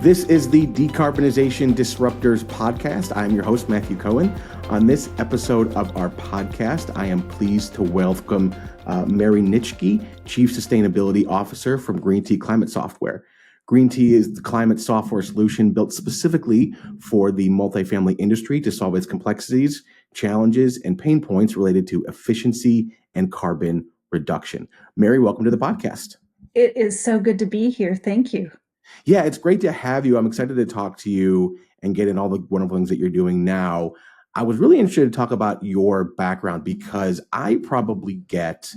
This is the Decarbonization Disruptors Podcast. I'm your host, Matthew Cohen. On this episode of our podcast, I am pleased to welcome Mary Nitschke, Chief Sustainability Officer from GreenT Climate Software. GreenT is the climate software solution built specifically for the multifamily industry to solve its complexities, challenges, and pain points related to efficiency and carbon reduction. Mary, welcome to the podcast. It is so good to be here. Thank you. Yeah, it's great to have you. I'm excited to talk to you and get in all the wonderful things that you're doing now. I was really interested to talk about your background because I probably get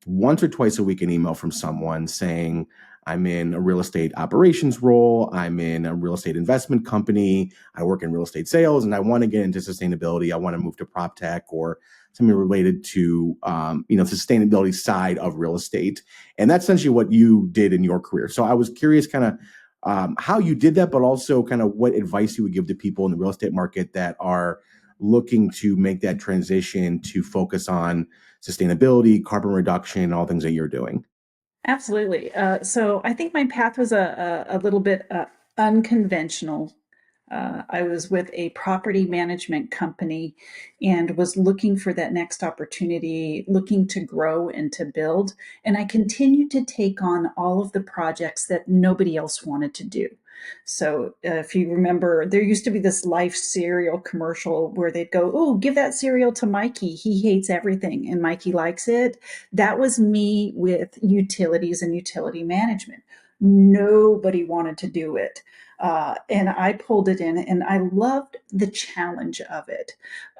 once or twice a week an email from someone saying, I'm in a real estate operations role, I'm in a real estate investment company, I work in real estate sales, and I want to get into sustainability. I want to move to prop tech or something related to sustainability side of real estate. And that's essentially what you did in your career. So I was curious kind of how you did that, but also kind of what advice you would give to people in the real estate market that are looking to make that transition to focus on sustainability, carbon reduction, all things that you're doing. Absolutely. So I think my path was a little bit unconventional. I was with a property management company and was looking for that next opportunity, looking to grow and to build. And I continued to take on all of the projects that nobody else wanted to do. So if you remember, there used to be this Life cereal commercial where they'd go, "Oh, give that cereal to Mikey. He hates everything and Mikey likes it." That was me with utilities and utility management. Nobody wanted to do it. And I pulled it in and I loved the challenge of it.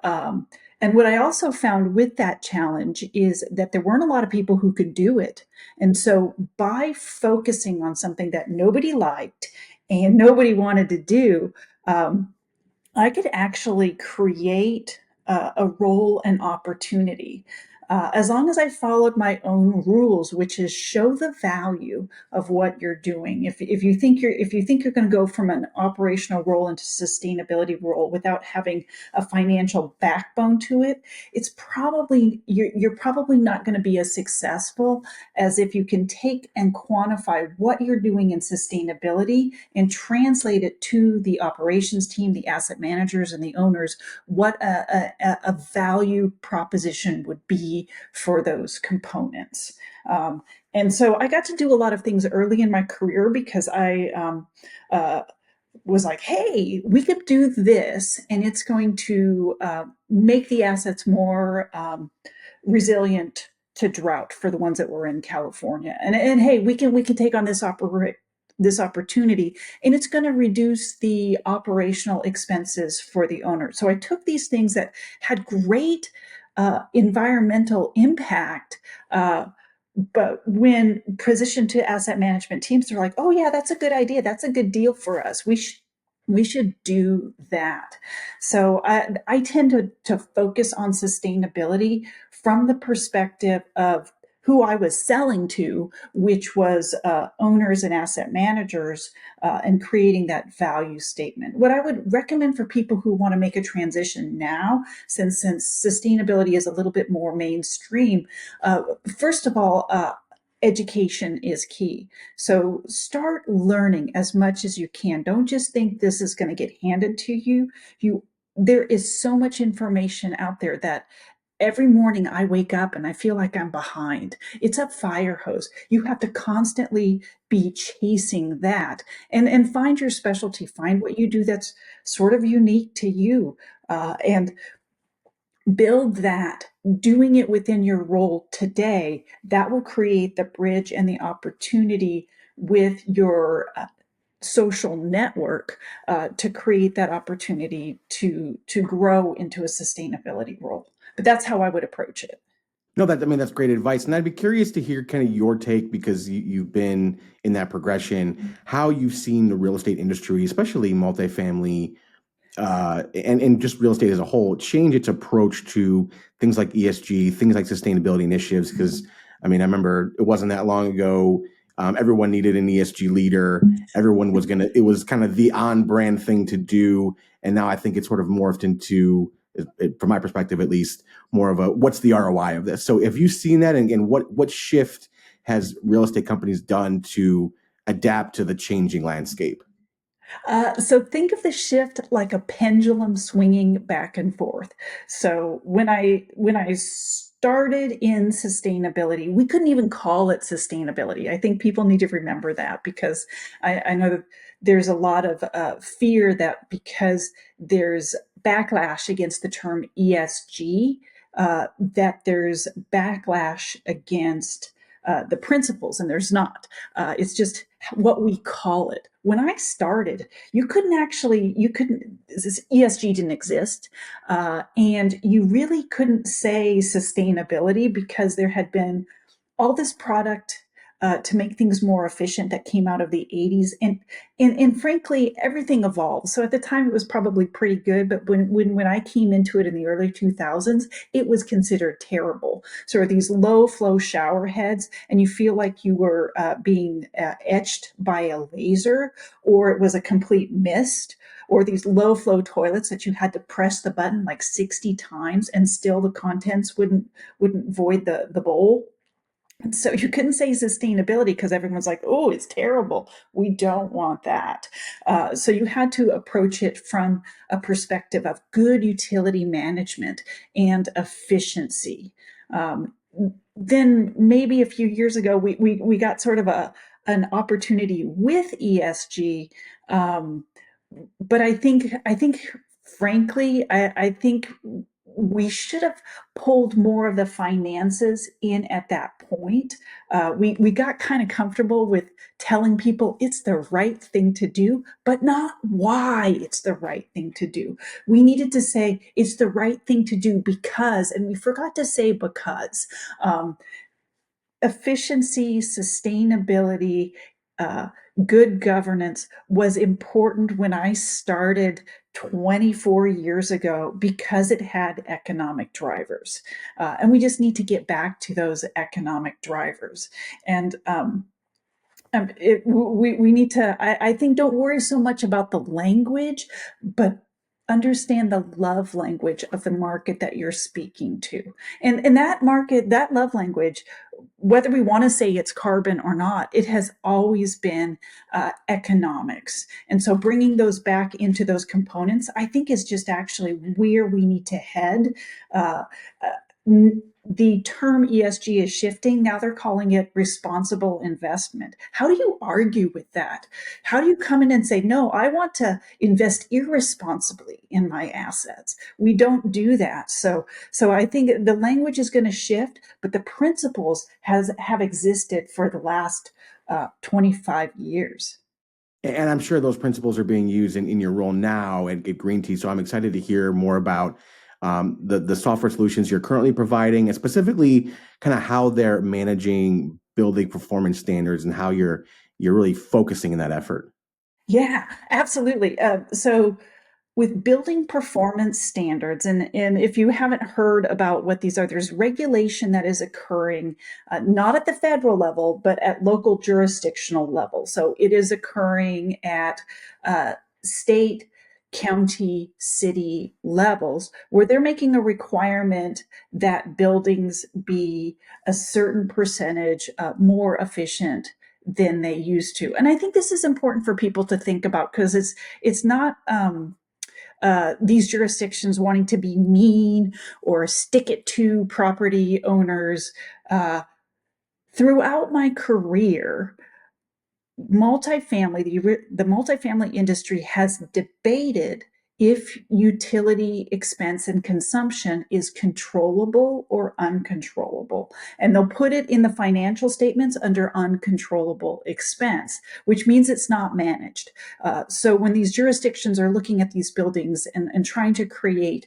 And what I also found with that challenge is that there weren't a lot of people who could do it. And so by focusing on something that nobody liked and nobody wanted to do, I could actually create a role and opportunity. As long as I followed my own rules, which is show the value of what you're doing. If you think you're going to go from an operational role into sustainability role without having a financial backbone to it, it's probably you're probably not going to be as successful as if you can take and quantify what you're doing in sustainability and translate it to the operations team, the asset managers, and the owners. What a value proposition would be for those components. And so I got to do a lot of things early in my career because I was like, hey, we could do this and it's going to make the assets more resilient to drought for the ones that were in California. And hey, we can take on this opportunity, and it's going to reduce the operational expenses for the owner. So I took these things that had great environmental impact, but when positioned to asset management teams, they're like, "Oh yeah, that's a good idea. That's a good deal for us. We should do that." So I tend to focus on sustainability from the perspective of who I was selling to, which was owners and asset managers, and creating that value statement. What I would recommend for people who want to make a transition now, since sustainability is a little bit more mainstream, first of all, education is key. So start learning as much as you can. Don't just think this is going to get handed to you. There is so much information out there that every morning I wake up and I feel like I'm behind. It's a fire hose. You have to constantly be chasing that and find your specialty, find what you do that's sort of unique to you, and build that, doing it within your role today. That will create the bridge and the opportunity with your social network to create that opportunity to grow into a sustainability role. But that's how I would approach it. No, that's great advice. And I'd be curious to hear kind of your take, because you've been in that progression, how you've seen the real estate industry, especially multifamily, and just real estate as a whole, change its approach to things like ESG, things like sustainability initiatives. Because I remember it wasn't that long ago, everyone needed an ESG leader. Everyone was it was kind of the on-brand thing to do. And now I think it's sort of morphed into, from my perspective at least, more of a what's the ROI of this? So have you seen that, and what shift has real estate companies done to adapt to the changing landscape? So think of the shift like a pendulum swinging back and forth. So when I started in sustainability, we couldn't even call it sustainability. I think people need to remember that because I know that there's a lot of fear that because there's backlash against the term ESG, that there's backlash against the principles, and there's not. It's just what we call it. When I started, you couldn't, ESG didn't exist. And you really couldn't say sustainability because there had been all this product to make things more efficient that came out of the 80s. And frankly, everything evolved. So at the time, it was probably pretty good. But when I came into it in the early 2000s, it was considered terrible. So are these low flow shower heads, and you feel like you were being etched by a laser, or it was a complete mist, or these low flow toilets that you had to press the button like 60 times and still the contents wouldn't void the bowl. So you couldn't say sustainability because everyone's like, oh, it's terrible. We don't want that. So you had to approach it from a perspective of good utility management and efficiency. Um, then maybe a few years ago, we got sort of an opportunity with ESG. Um, but I think frankly, I think we should have pulled more of the finances in at that point. We got kind of comfortable with telling people it's the right thing to do, but not why it's the right thing to do. We needed to say it's the right thing to do because, and we forgot to say because. Um, Efficiency, sustainability, uh, good governance was important when I started 24 years ago because it had economic drivers. And we just need to get back to those economic drivers. And we need to, I think, don't worry so much about the language, but understand the love language of the market that you're speaking to. And that market, that love language, whether we want to say it's carbon or not, it has always been economics. And so bringing those back into those components, I think, is just actually where we need to head. Uh, the term ESG is shifting. Now they're calling it responsible investment. How do you argue with that? How do you come in and say, no, I want to invest irresponsibly in my assets? We don't do that. So I think the language is going to shift, but the principles have existed for the last 25 years. And I'm sure those principles are being used in your role now at GreenT. So I'm excited to hear more about the software solutions you're currently providing, and specifically kind of how they're managing building performance standards and how you're really focusing in that effort. Yeah, absolutely. So with building performance standards, and if you haven't heard about what these are, there's regulation that is occurring, not at the federal level, but at local jurisdictional level. So it is occurring at state, county, city levels where they're making a requirement that buildings be a certain percentage more efficient than they used to. And I think this is important for people to think about because it's not these jurisdictions wanting to be mean or stick it to property owners. Throughout my career, the multifamily industry has debated if utility expense and consumption is controllable or uncontrollable. And they'll put it in the financial statements under uncontrollable expense, which means it's not managed. So when these jurisdictions are looking at these buildings and trying to create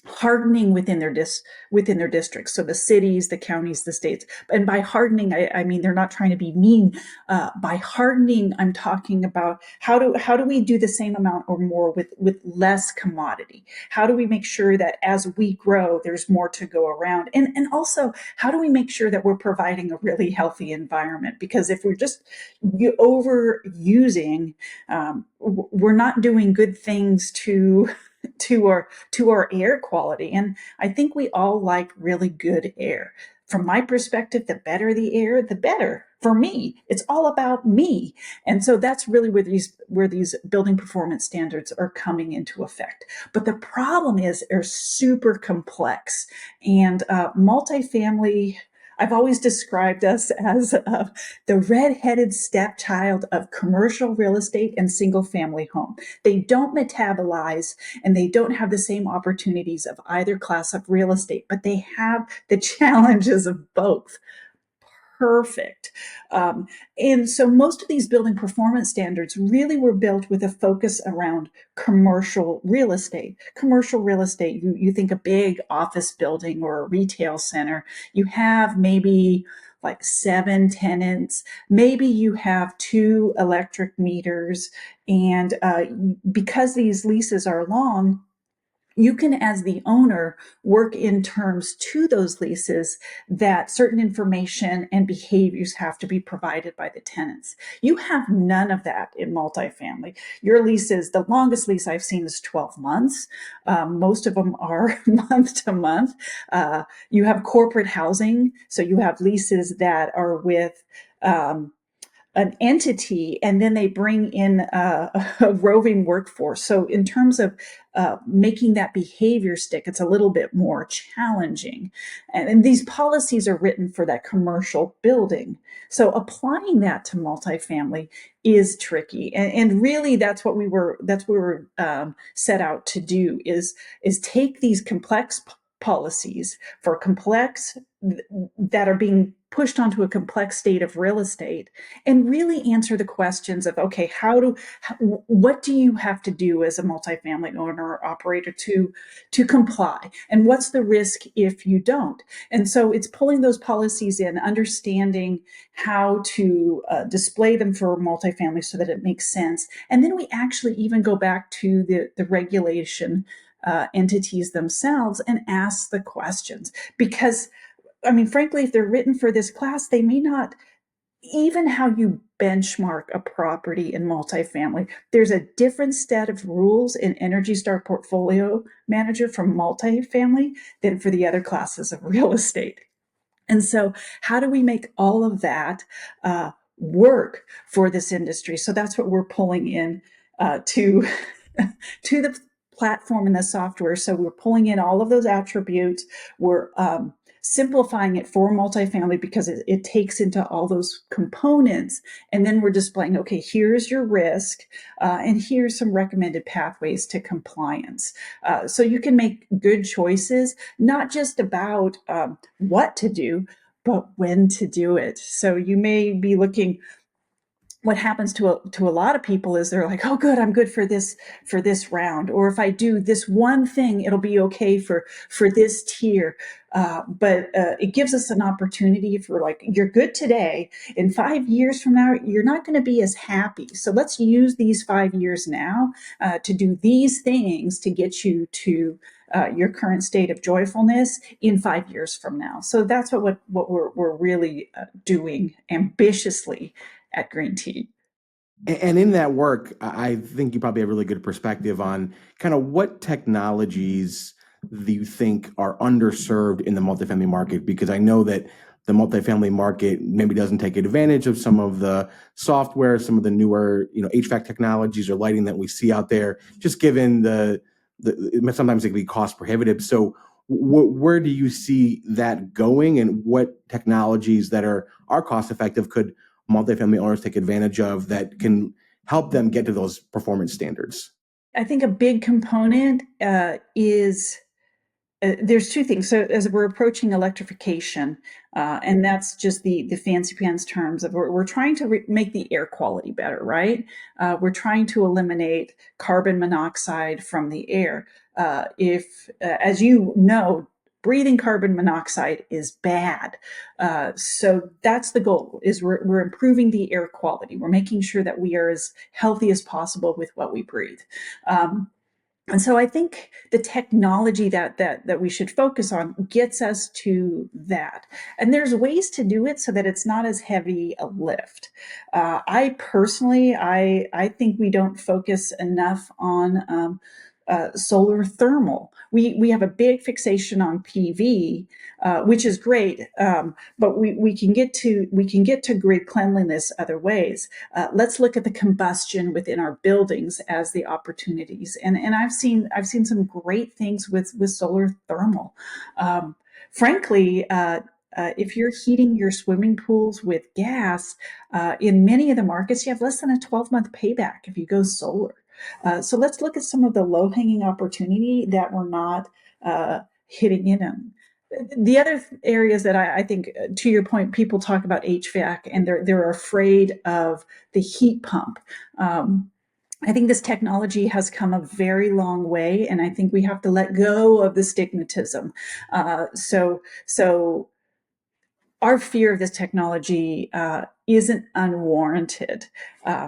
hardening within their districts, so the cities, the counties, the states, and by hardening I mean they're not trying to be mean. By hardening, I'm talking about how do we do the same amount or more with less commodity? How do we make sure that as we grow there's more to go around, and also how do we make sure that we're providing a really healthy environment? Because if we're just overusing, we're not doing good things to to our air quality. And I think we all like really good air. From my perspective, the better the air, the better for me. It's all about me. And so that's really where these building performance standards are coming into effect. But the problem is they're super complex, and multifamily, I've always described us as the redheaded stepchild of commercial real estate and single family home. They don't metabolize and they don't have the same opportunities of either class of real estate, but they have the challenges of both. Perfect. And so most of these building performance standards really were built with a focus around commercial real estate. Commercial real estate, you think a big office building or a retail center, you have maybe like 7 tenants, maybe you have 2 electric meters. And because these leases are long, you can, as the owner, work in terms to those leases that certain information and behaviors have to be provided by the tenants. You have none of that in multifamily. Your leases, the longest lease I've seen is 12 months. Most of them are month to month. You have corporate housing, so you have leases that are with an entity, and then they bring in a roving workforce. So in terms of making that behavior stick, it's a little bit more challenging. And these policies are written for that commercial building. So applying that to multifamily is tricky. And really that's what we were set out to do is take these complex policies for complex that are being pushed onto a complex state of real estate and really answer the questions of, okay, what do you have to do as a multifamily owner or operator to comply, and what's the risk if you don't? And so it's pulling those policies in, understanding how to display them for multifamily so that it makes sense, and then we actually even go back to the regulation entities themselves and ask the questions. Because I mean, frankly, if they're written for this class, they may not, even how you benchmark a property in multifamily, there's a different set of rules in Energy Star Portfolio Manager for multifamily than for the other classes of real estate. And so, how do we make all of that work for this industry? So that's what we're pulling in to to the platform and the software. So we're pulling in all of those attributes. We're simplifying it for multifamily because it takes into all those components. And then we're displaying, okay, here's your risk, and here's some recommended pathways to compliance. So you can make good choices, not just about what to do, but when to do it. So you may be looking, what happens to a lot of people is they're like, oh, good, I'm good for this round, or if I do this one thing, it'll be okay for this tier. But it gives us an opportunity for, like, you're good today. In 5 years from now, you're not going to be as happy. So let's use these 5 years now to do these things to get you to your current state of joyfulness in 5 years from now. So that's what we're really doing ambitiously at GreenT. And in that work, I think you probably have a really good perspective on kind of what technologies do you think are underserved in the multifamily market? Because I know that the multifamily market maybe doesn't take advantage of some of the software, some of the newer, HVAC technologies or lighting that we see out there, just given the sometimes it can be cost prohibitive. So where do you see that going, and what technologies that are cost effective could multifamily owners take advantage of that can help them get to those performance standards? I think a big component is there's two things. So as we're approaching electrification, and that's just the fancy pants terms of we're trying to make the air quality better, right? We're trying to eliminate carbon monoxide from the air. If, as you know, breathing carbon monoxide is bad. So that's the goal, is we're improving the air quality. We're making sure that we are as healthy as possible with what we breathe. And so I think the technology that we should focus on gets us to that. And there's ways to do it so that it's not as heavy a lift. I personally, I think we don't focus enough on solar thermal. We have a big fixation on PV, which is great, but we can get to grid cleanliness other ways. Let's look at the combustion within our buildings as the opportunities, and I've seen some great things with solar thermal. Frankly. If you're heating your swimming pools with gas, in many of the markets, you have less than a 12-month payback if you go solar. So let's look at some of the low-hanging opportunity that we're not hitting in on. The other areas that I think, to your point, people talk about HVAC and they're afraid of the heat pump. I think this technology has come a very long way, and I think we have to let go of the stigmatism. So our fear of this technology isn't unwarranted,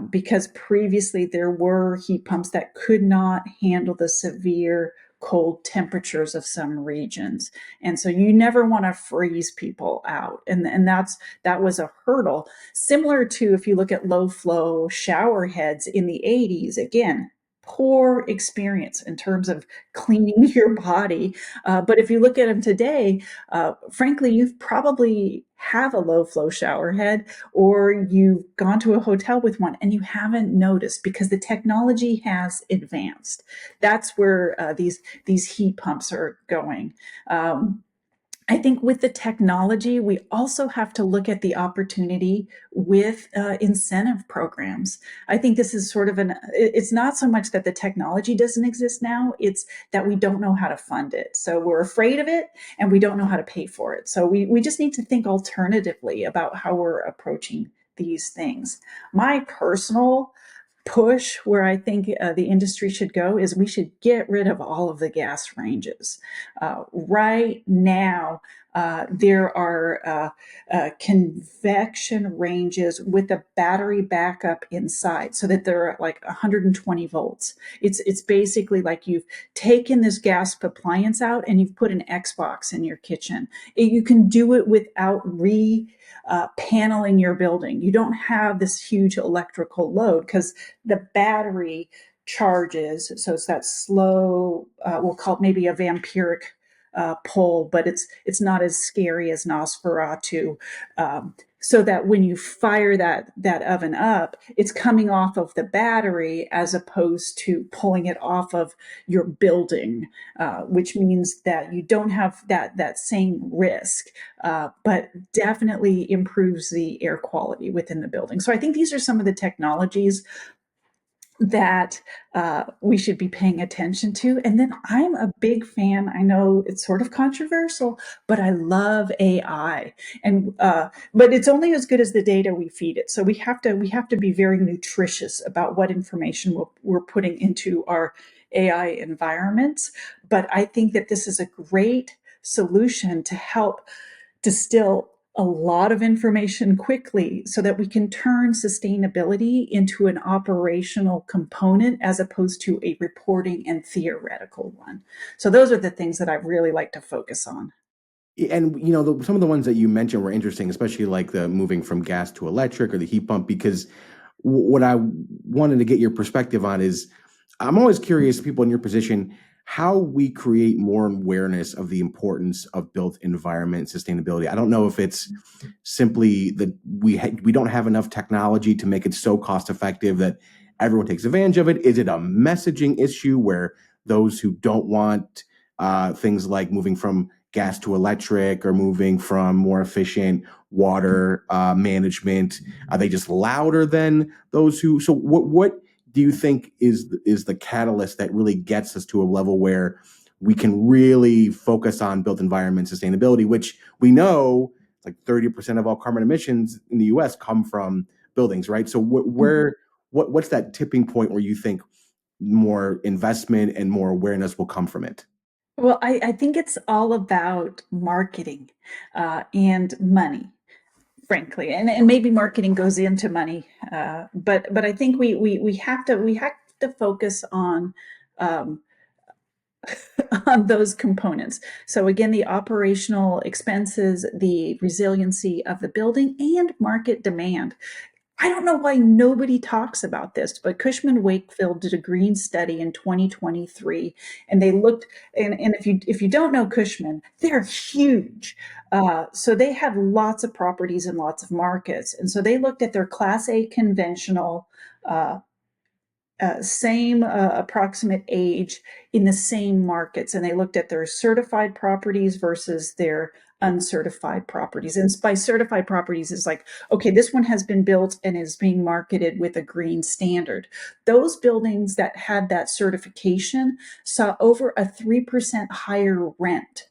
because previously there were heat pumps that could not handle the severe cold temperatures of some regions, and so you never want to freeze people out, and that was a hurdle. Similar to if you look at low flow shower heads in the 80s, again, poor experience in terms of cleaning your body. But if you look at them today, frankly, you've probably have a low flow shower head, or you've gone to a hotel with one and you haven't noticed because the technology has advanced. That's where these heat pumps are going. I think with the technology, we also have to look at the opportunity with incentive programs. I think this is sort of it's not so much that the technology doesn't exist now, it's that we don't know how to fund it. So we're afraid of it and we don't know how to pay for it. So we just need to think alternatively about how we're approaching these things. My personal push where I think the industry should go is we should get rid of all of the gas ranges. Right now, there are convection ranges with a battery backup inside, so that they're at like 120 volts. It's basically like you've taken this gas appliance out and you've put an Xbox in your kitchen. You can do it without paneling your building. You don't have this huge electrical load because the battery charges. So it's that slow, we'll call it maybe a vampiric pull, but it's not as scary as Nosferatu. So that when you fire that oven up, it's coming off of the battery as opposed to pulling it off of your building, which means that you don't have that same risk, but definitely improves the air quality within the building. So I think these are some of the technologies that we should be paying attention to. And then I'm a big fan. I know it's sort of controversial, but I love AI, and but it's only as good as the data we feed it. So we have to be very nutritious about what information we're putting into our AI environments. But I think that this is a great solution to help distill a lot of information quickly so that we can turn sustainability into an operational component as opposed to a reporting and theoretical one. So those are the things that I really like to focus on. And some of the ones that you mentioned were interesting, especially like the moving from gas to electric or the heat pump, because what I wanted to get your perspective on is I'm always curious, people in your position, how we create more awareness of the importance of built environment sustainability. I don't know if it's simply that we don't have enough technology to make it so cost effective that everyone takes advantage of it. Is it a messaging issue where those who don't want things like moving from gas to electric or moving from more efficient water management, are they just louder than those who? So what do you think is the catalyst that really gets us to a level where we can really focus on built environment sustainability, which we know like 30% of all carbon emissions in the US come from buildings, right? So what's that tipping point where you think more investment and more awareness will come from it? Well, I think it's all about marketing and money, frankly, and maybe marketing goes into money, but I think we have to focus on um, on those components. So again, the operational expenses, the resiliency of the building, and market demand. I don't know why nobody talks about this, but Cushman Wakefield did a green study in 2023, and they looked. And if you don't know Cushman, they're huge. So they have lots of properties in lots of markets, and so they looked at their Class A conventional. Same approximate age in the same markets, and they looked at their certified properties versus their uncertified properties. And by certified properties is like, okay, this one has been built and is being marketed with a green standard. Those buildings that had that certification saw over a 3% higher rent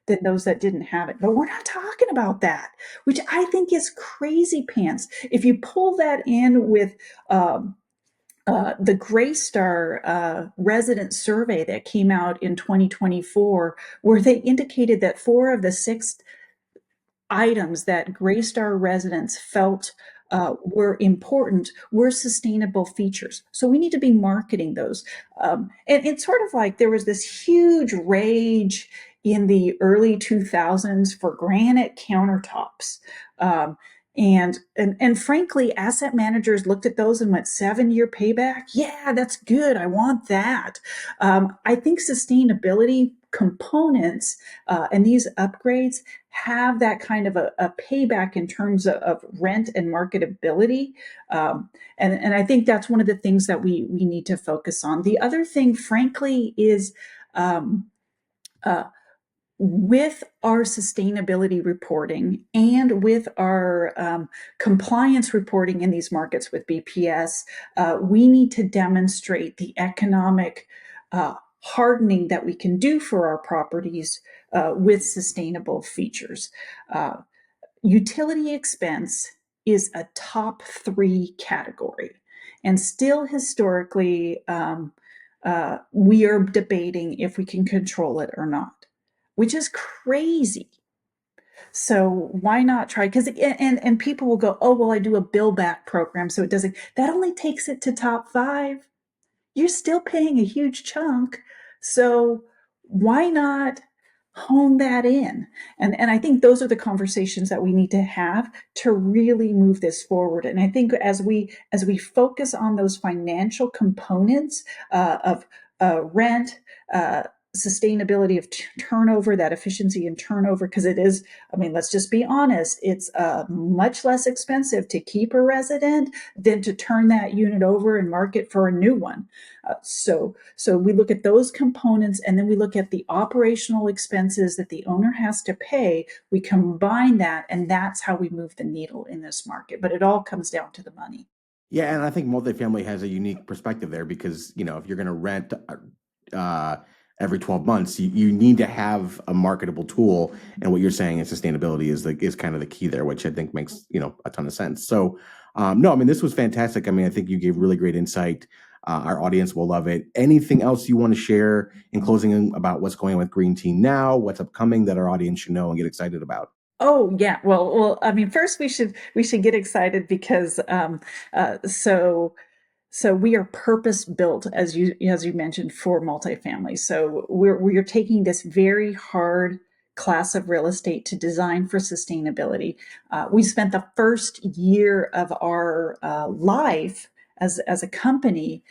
than those that didn't have it. But we're not talking about that, which I think is crazy pants. If you pull that in with the Greystar resident survey that came out in 2024, where they indicated that 4 of the 6 items that Greystar residents felt were important were sustainable features. So we need to be marketing those. And it's sort of like there was this huge rage in the early 2000s for granite countertops. And frankly, asset managers looked at those and went 7-year payback. Yeah, that's good. I want that. I think sustainability components and these upgrades have that kind of a payback in terms of rent and marketability. And I think that's one of the things that we need to focus on. The other thing, frankly, is um, uh, with our sustainability reporting and with our compliance reporting in these markets with BPS, we need to demonstrate the economic hardening that we can do for our properties with sustainable features. Uh, Utility expense is a top 3 category, and still historically, we are debating if we can control it or not, which is crazy. So why not try? Because and people will go, oh well, I do a bill back program, so it doesn't. That only takes it to top 5. You're still paying a huge chunk. So why not hone that in? And I think those are the conversations that we need to have to really move this forward. And I think as we focus on those financial components of rent, sustainability of turnover, that efficiency and turnover, because it is, I mean, let's just be honest, it's much less expensive to keep a resident than to turn that unit over and market for a new one. So we look at those components, and then we look at the operational expenses that the owner has to pay. We combine that, and that's how we move the needle in this market. But it all comes down to the money. Yeah, and I think multifamily has a unique perspective there because, if you're going to rent uh, every 12 months, you need to have a marketable tool. And what you're saying is sustainability is kind of the key there, which I think makes, a ton of sense. So, no, I mean, this was fantastic. I mean, I think you gave really great insight. Our audience will love it. Anything else you want to share in closing about what's going on with GreenT now, what's upcoming that our audience should know and get excited about? Oh yeah, well. I mean, first we should get excited because so we are purpose built, as you mentioned, for multifamily. So we're taking this very hard class of real estate to design for sustainability. We spent the first year of our life as a company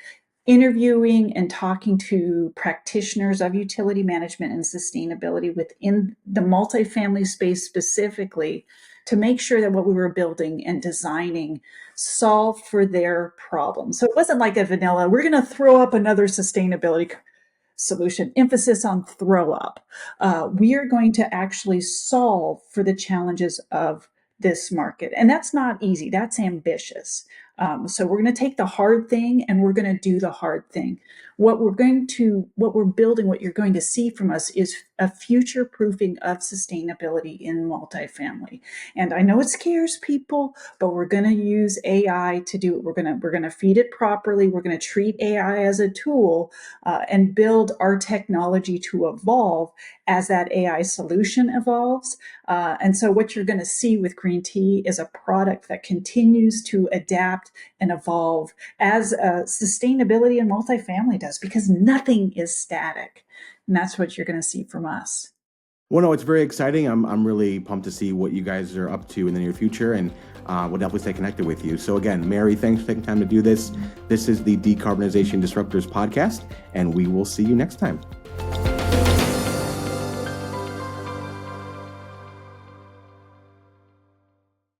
interviewing and talking to practitioners of utility management and sustainability within the multifamily space specifically to make sure that what we were building and designing solved for their problems. So it wasn't like a vanilla, we're going to throw up another sustainability solution, emphasis on throw up. We are going to actually solve for the challenges of this market. And that's not easy, that's ambitious. So we're going to take the hard thing and we're going to do the hard thing. What we're building, what you're going to see from us is a future proofing of sustainability in multifamily. And I know it scares people, but we're going to use AI to do it. We're going to feed it properly. We're going to treat AI as a tool and build our technology to evolve as that AI solution evolves. And so what you're going to see with GreenT is a product that continues to adapt and evolve as sustainability and multifamily does, because nothing is static. And that's what you're going to see from us. Well, no, it's very exciting. I'm really pumped to see what you guys are up to in the near future, and we'll definitely stay connected with you. So again, Mary, thanks for taking time to do this. This is the Decarbonization Disruptors Podcast, and we will see you next time.